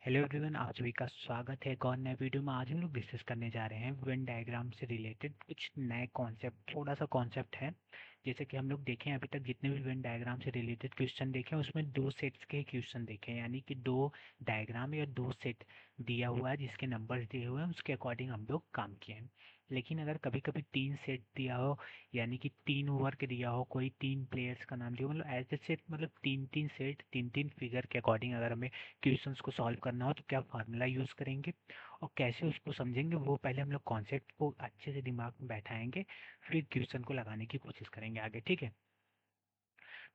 Hello everyone, आप सभी का स्वागत है एक और नए वीडियो में। आज हम लोग डिस्कस करने जा रहे हैं वेन डायग्राम से रिलेटेड कुछ नए कॉन्सेप्ट। थोड़ा सा कॉन्सेप्ट है, जैसे कि हम लोग देखें अभी तक जितने भी वेन डायग्राम से रिलेटेड क्वेश्चन देखे हैं उसमें दो सेट्स के क्वेश्चन देखे हैं, यानी कि दो डायग्राम या दो सेट दिया हुआ है जिसके नंबर्स दिए हुए हैं, उसके अकॉर्डिंग हम लोग काम किए हैं। लेकिन अगर कभी कभी तीन सेट दिया हो, यानी कि तीन वर्क दिया हो, कोई तीन प्लेयर्स का नाम दिया हो, मतलब एज ए सेट, मतलब तीन तीन सेट तीन तीन फिगर के अकॉर्डिंग अगर हमें क्वेश्चंस को सॉल्व करना हो तो क्या फार्मूला यूज़ करेंगे और कैसे उसको समझेंगे, वो पहले हम लोग कॉन्सेप्ट को अच्छे से दिमाग में बैठाएंगे, फिर क्वेश्चन को लगाने की कोशिश करेंगे आगे। ठीक है,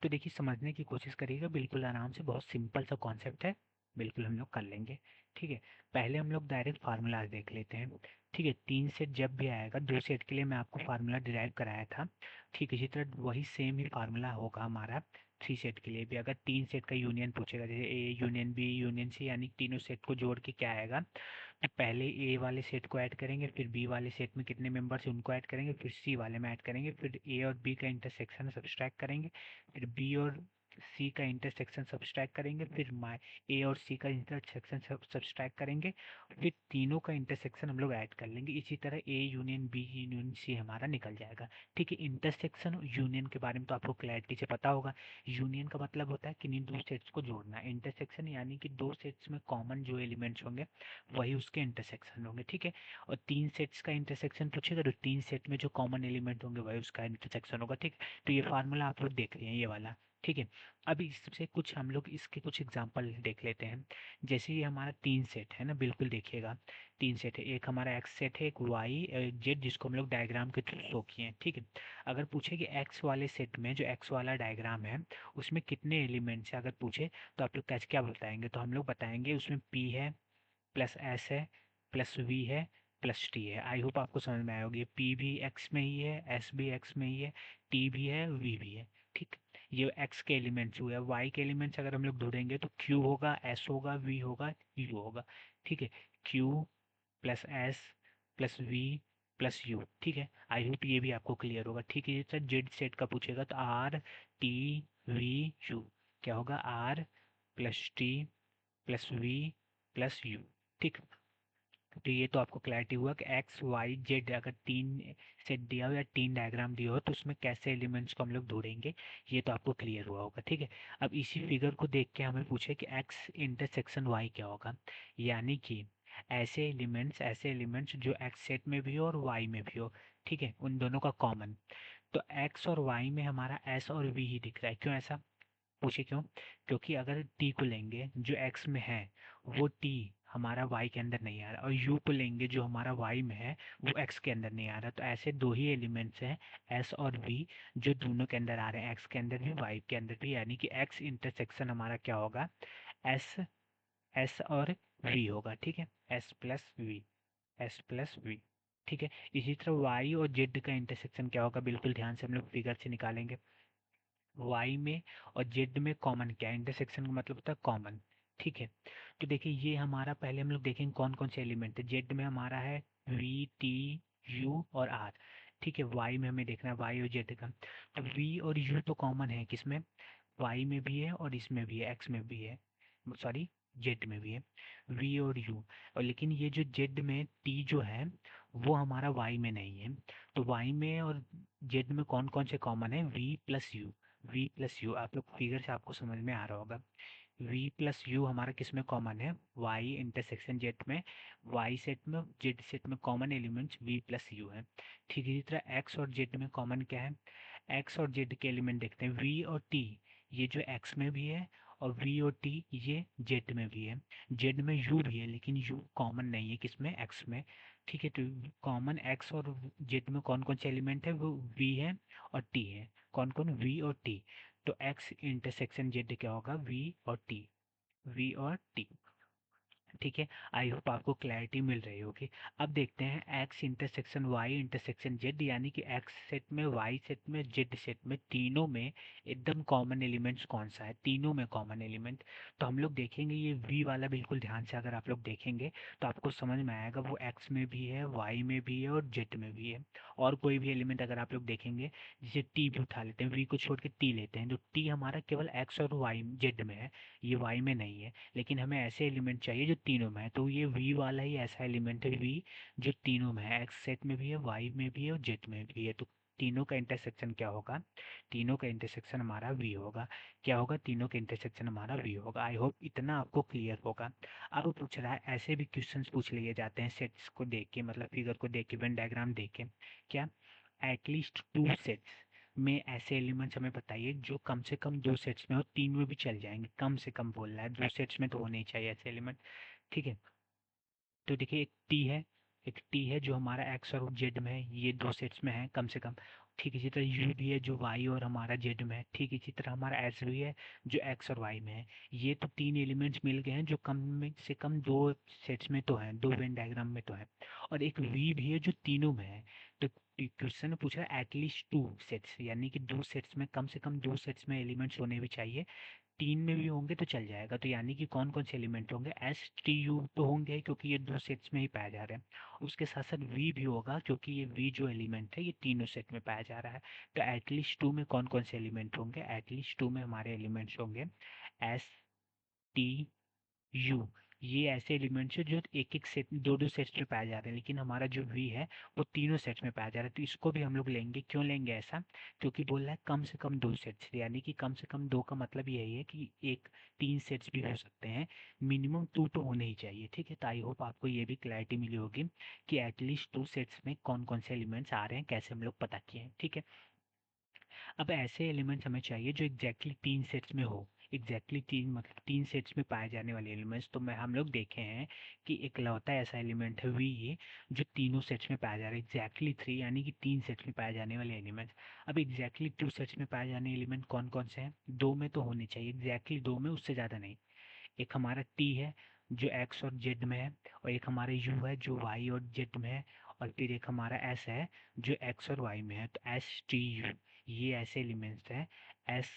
तो देखिए समझने की कोशिश करिएगा, बिल्कुल आराम से, बहुत सिंपल सा कॉन्सेप्ट है, बिल्कुल हम लोग कर लेंगे। ठीक है, पहले हम लोग डायरेक्ट फार्मूलाज देख लेते हैं। ठीक है, तीन सेट जब भी आएगा, दो सेट के लिए मैं आपको फार्मूला डिराइव कराया था। ठीक है, इसी तरह वही सेम ही फार्मूला होगा हमारा थ्री सेट के लिए भी। अगर तीन सेट का यूनियन पूछेगा, जैसे A union B union C, यानी तीनों सेट को जोड़ के क्या आएगा, तो पहले ए वाले सेट को ऐड करेंगे, फिर बी वाले सेट में कितने मेंबर्स हैं उनको ऐड करेंगे, फिर सी वाले में ऐड करेंगे, फिर ए और बी का इंटरसेक्शन सब्सट्रैक्ट करेंगे, फिर बी और सी का इंटरसेक्शन सब्सट्रैक्ट करेंगे, फिर माई ए और सी का इंटरसेक्शन सब्सट्रैक्ट करेंगे, फिर तीनों का इंटरसेक्शन हम लोग ऐड कर लेंगे। इसी तरह A union B union C हमारा निकल जाएगा। ठीक है, इंटरसेक्शन और यूनियन के बारे में तो आपको क्लैरिटी से पता होगा। यूनियन का मतलब होता है कि इन दो सेट्स को जोड़ना। इंटरसेक्शन यानी कि दो सेट्स में कॉमन जो एलिमेंट्स होंगे वही उसके इंटरसेक्शन होंगे। ठीक है, और तीन सेट्स का इंटरसेक्शन पूछेगा तो तीन सेट में जो कॉमन एलिमेंट होंगे वही उसका इंटरसेक्शन होगा। ठीक है, तो ये फार्मूला आप लोग देख रहे हैं, ये वाला। ठीक है, अभी इससे कुछ हम लोग इसके कुछ एग्जांपल देख लेते हैं। जैसे ये हमारा तीन सेट है ना, बिल्कुल देखिएगा, तीन सेट है, एक हमारा एक्स सेट है, एक वाई एक जेड, जिसको हम लोग डायग्राम के थ्रू शो किए हैं। ठीक है, अगर पूछे कि एक्स वाले सेट में जो एक्स वाला डायग्राम है उसमें कितने एलिमेंट्स है, अगर पूछे तो आप लोग कैसे क्या बताएंगे, तो हम लोग बताएंगे उसमें पी है, प्लस एस है, प्लस वी है, प्लस टी है। आई होप आपको समझ में आया होगी, पी भी एक्स में ही है, एस भी एक्स में ही है, टी भी है, वी भी है। ठीक, ये एक्स के एलिमेंट्स हुए। वाई के एलिमेंट्स अगर हम लोग ढूंढेंगे तो क्यू होगा, एस होगा, वी होगा, यू होगा। ठीक है, Q plus S plus V plus U. ठीक है, आई होप ये भी आपको क्लियर होगा। ठीक है, सर जेड सेट का पूछेगा तो आर टी वी यू, क्या होगा, R plus T plus V plus U. ठीक, तो ये तो आपको क्लैरिटी हुआ कि एक्स वाई जेड अगर तीन सेट दिया हो या तीन डायग्राम दिया हो तो उसमें कैसे एलिमेंट्स को हम लोग ढूंढेंगे, ये तो आपको क्लियर हुआ होगा। ठीक है, अब इसी फिगर को देख के हमें पूछे कि एक्स इंटरसेक्शन वाई क्या होगा, यानी कि ऐसे एलिमेंट्स जो एक्स सेट में भी हो और वाई में भी हो। ठीक है, उन दोनों का कॉमन, तो एक्स और वाई में हमारा एस और वी ही दिख रहा है। क्यों ऐसा, पूछे क्यों, क्योंकि अगर टी को लेंगे जो एक्स में है, वो टी हमारा वाई के अंदर नहीं आ रहा, और यू को लेंगे जो हमारा वाई में है, वो एक्स के अंदर नहीं आ रहा। तो ऐसे दो ही एलिमेंट्स हैं, एस और वी, जो दोनों के अंदर आ रहे हैं, एक्स के अंदर भी वाई के अंदर भी, यानी कि एक्स इंटरसेक्शन हमारा क्या होगा, एस, एस और वी होगा। ठीक है, S plus V, S plus V. ठीक है, इसी तरह वाई और जेड का इंटरसेक्शन क्या होगा, बिल्कुल ध्यान से हम लोग फिगर से निकालेंगे। वाई में और जेड में कॉमन क्या है, इंटरसेक्शन का मतलब होता है कॉमन। ठीक है, तो देखिए ये हमारा, पहले हम लोग देखेंगे कौन कौन से एलिमेंट है। जेड में हमारा है वी टी यू और आर। ठीक है, वाई में हमें देखना है वाई और जेड का, तो वी और यू तो कॉमन है, किसमें, वाई में भी है और इसमें भी है, एक्स में भी है, सॉरी जेड में भी है, वी और यू। और लेकिन ये जो जेड में टी जो है वो हमारा वाई में नहीं है। तो वाई में और जेड में कौन कौन से कॉमन है, V plus U, V plus U, आप लोग फिगर से आपको समझ में आ रहा होगा। वी प्लस यू हमारा किस में कॉमन है, वाई इंटरसेक्शन जेड में, वाई सेट में जेड सेट में common elements V plus U है। ठीक है, इसी तरह एक्स और जेड में कॉमन क्या है, एक्स और जेड के एलिमेंट देखते हैं, वी और टी, ये जो एक्स में भी है, और वी और टी ये जेड में भी है। जेड में यू भी है लेकिन यू कॉमन नहीं है, किसमें, एक्स में। ठीक है, तो कॉमन एक्स और जेड में कौन कौन से एलिमेंट है, वो वी है और टी है। कौन कौन, वी और टी। तो एक्स इंटरसेक्शन जेड क्या होगा, वी और टी, वी और टी। ठीक है, आई होप आपको क्लैरिटी मिल रही होगी। अब देखते हैं X intersection Y intersection Z, यानी कि एक्स सेट में, वाई सेट में, जेड सेट में, तीनों में एकदम कॉमन एलिमेंट्स कौन सा है, तीनों में कॉमन एलिमेंट। तो हम लोग देखेंगे ये वी वाला, बिल्कुल ध्यान से अगर आप लोग देखेंगे तो आपको समझ में आएगा वो एक्स में भी है, वाई में भी है और जेड में भी है। और कोई भी एलिमेंट अगर आप लोग देखेंगे, जैसे टी भी उठा लेते हैं, वी को छोड़ के टी लेते हैं, तो टी हमारा केवल एक्स और वाई जेड में है, ये वाई में नहीं है। लेकिन हमें ऐसे एलिमेंट चाहिए जो तीनों में है, तो ये वी वाला ही ऐसा एलिमेंट है वी जो तीनों में है, एक्स सेट में भी है, वाई में भी है और जेड में भी है। तो तीनों का इंटरसेक्शन क्या होगा? तीनों का इंटरसेक्शन हमारा वी होगा। क्या होगा? तीनों का इंटरसेक्शन हमारा वी होगा। आई होप इतना आपको क्लियर होगा। अब पूछ रहा है, ऐसे भी क्वेश्चंस पूछ लिए जाते हैं सेट्स को देख के, मतलब फिगर को देख के, वेन डायग्राम देख के। क्या एटलीस्ट टू सेट्स में ऐसे एलिमेंट्स हमें बताइए जो कम से कम दो सेट्स में हो, तीन में भी चल जाएंगे, कम से कम बोल रहा है, दो सेट्स में तो होने ही चाहिए ऐसे एलिमेंट। ठीक है, तो देखिए एक टी है जो हमारा एक्स और जेड में है, ये दो सेट्स में है कम से कम। ठीक इसी तरह यू भी है जो वाई और हमारा जेड में है। ठीक इसी तरह हमारा एस भी है जो एक्स और वाई में है। ये तो तीन एलिमेंट्स मिल गए हैं जो कम में से कम दो सेट्स में तो हैं, दो वेन डायग्राम में तो है। और एक वी भी है जो तीनों में है। तो क्वेश्चन में पूछ रहा है एटलीस्ट टू सेट्स, यानी कि दो सेट्स में, कम से कम दो सेट्स में एलिमेंट्स होने भी चाहिए, तीन में भी होंगे तो चल जाएगा। तो यानी कि कौन कौन से एलिमेंट होंगे? एस टी यू तो होंगे क्योंकि ये दो सेट्स में ही पाया जा रहा है। उसके साथ साथ वी भी होगा क्योंकि ये वी जो एलिमेंट है ये तीनों सेट में पाया जा रहा है। तो एटलीस्ट टू में कौन कौन से एलिमेंट होंगे? एटलीस्ट टू में हमारे एलिमेंट्स होंगे एस टी यू। ये ऐसे एलिमेंट्स है जो एक एक सेट, दो दो सेट्स में पाए जा रहे हैं, लेकिन हमारा जो वी है वो तीनों सेट्स में पाया जा रहा है। तो इसको भी हम लोग लेंगे। क्यों लेंगे ऐसा? क्योंकि बोल रहा है कम से कम दो सेट्स, यानी कि कम से कम दो का मतलब यही है कि एक तीन सेट्स भी हो सकते हैं, मिनिमम टू तो होने ही चाहिए। ठीक है, तो आई होप आपको ये भी क्लैरिटी मिली होगी कि एटलीस्ट टू सेट्स में कौन कौन से एलिमेंट्स आ रहे हैं, कैसे हम लोग पता किए हैं। ठीक है, अब ऐसे एलिमेंट्स हमें चाहिए जो एग्जैक्टली तीन सेट्स में हो। एग्जैक्टली तीन मतलब तीन सेट्स में पाए जाने वाले एलिमेंट्स। तो मैं हम लोग देखे हैं कि इकलौता ऐसा एलिमेंट है वी ये जो तीनों सेट्स में पाया जा रहा है, एग्जैक्टली थ्री, यानी कि तीन सेट्स में पाए जाने वाले एलिमेंट्स। अब एग्जैक्टली टू सेट्स में पाए जाने एलिमेंट कौन कौन से हैं? दो में तो होने चाहिए, एग्जैक्टली दो में, उससे ज़्यादा नहीं। एक हमारा टी है जो एक्स और जेड में है, और एक हमारा यू है जो वाई और जेड में है, और फिर एक हमारा एस है जो एक्स और वाई में है। तो एस टी यू, ये ऐसे एलिमेंट्स हैं S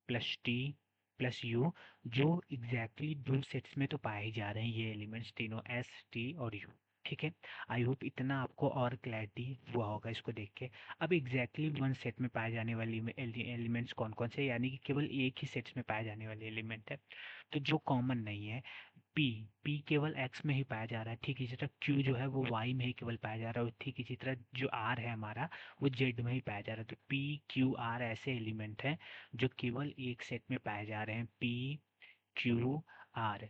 plus T plus you जो एग्जैक्टली दो सेट्स में तो पाए जा रहे हैं, ये एलिमेंट्स तीनों एस टी और यू। ठीक है, आई होप इतना आपको और क्लैरिटी हुआ होगा इसको देख के। अब एग्जैक्टली वन सेट में पाए जाने वाली एलिमेंट्स कौन कौन से, यानी कि केवल एक ही सेट्स में पाए जाने वाले एलिमेंट है, तो जो कॉमन नहीं है। पी, पी केवल एक्स में ही पाया जा रहा है। ठीक इसी तरह क्यू जो है वो वाई में ही केवल पाया जा रहा है, और ठीक इसी तरह जो आर है हमारा वो जेड में ही पाया जा रहा है। तो पी क्यू आर ऐसे एलिमेंट हैं जो केवल एक सेट में पाए जा रहे हैं, पी क्यू आर।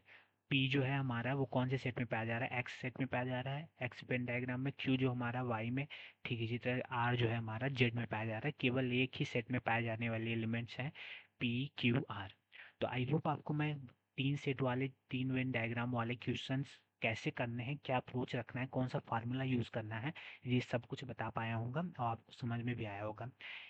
पी जो है हमारा वो कौन से सेट में पाया जा रहा है? एक्स सेट में पाया जा रहा है, एक्स पेन डायग्राम में। क्यू जो हमारा वाई में। ठीक इसी तरह आर जो है हमारा जेड में पाया जा रहा है। केवल एक ही सेट में पाए जाने वाले एलिमेंट्स हैं पी क्यू आर। तो आई होप आपको मैं तीन सेट वाले, तीन वेन डायग्राम वाले क्वेश्चंस कैसे करने हैं, क्या अप्रोच रखना है, कौन सा फार्मूला यूज़ करना है, ये सब कुछ बता पाया होगा और आपको समझ में भी आया होगा।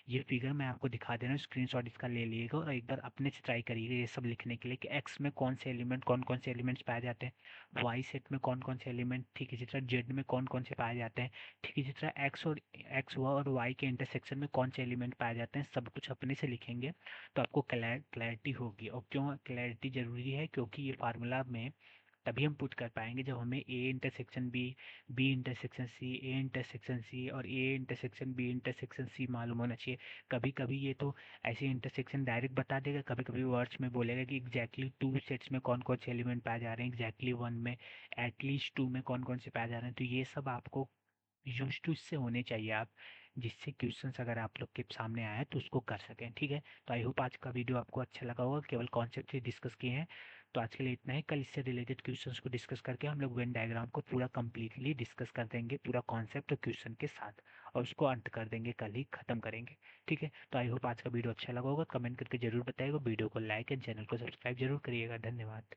ये फिगर मैं आपको दिखा दे रहा हूँ, स्क्रीनशॉट इसका ले लीजिएगा और एक बार अपने से ट्राई करिएगा ये सब लिखने के लिए कि एक्स में कौन से एलिमेंट, कौन कौन से एलिमेंट्स पाए जाते हैं, वाई सेट में कौन कौन से एलिमेंट, ठीक इसी तरह जेड में कौन कौन से पाए जाते हैं, ठीक इसी तरह एक्स और वाई के इंटरसेक्शन में कौन से एलिमेंट पाए जाते हैं, सब कुछ अपने से लिखेंगे तो आपको क्लैरिटी होगी। और क्यों क्लैरिटी ज़रूरी है? क्योंकि ये फार्मूला में तभी हम पुट कर पाएंगे जब हमें A intersection B, B intersection C, A intersection C और A intersection B intersection C मालूम होना चाहिए। कभी कभी ये तो ऐसे इंटरसेक्शन डायरेक्ट बता देगा, कभी कभी वर्ड्स में बोलेगा कि एग्जैक्टली टू सेट्स में कौन कौन से एलिमेंट पाए जा रहे हैं, एग्जैक्टली वन में, एटलीस्ट टू में कौन कौन से पाए जा रहे हैं। तो ये सब आपको यूज टू इससे होने चाहिए आप, जिससे क्वेश्चंस अगर आप लोग के सामने आए तो उसको कर सकें। ठीक है, तो आई होप आज का वीडियो आपको अच्छा लगा होगा, केवल कॉन्सेप्ट ही डिस्कस किए हैं। तो आज के लिए इतना ही। कल इससे रिलेटेड क्वेश्चंस को डिस्कस करके हम लोग वेन डायग्राम को पूरा कंप्लीटली डिस्कस कर देंगे, पूरा कॉन्सेप्ट और क्वेश्चन के साथ, और उसको अंत कर देंगे, कल ही खत्म करेंगे। ठीक है, तो आई होप आज का वीडियो अच्छा लगा होगा, कमेंट करके जरूर बताइएगा, वीडियो को लाइक एंड चैनल को सब्सक्राइब जरूर करिएगा। धन्यवाद।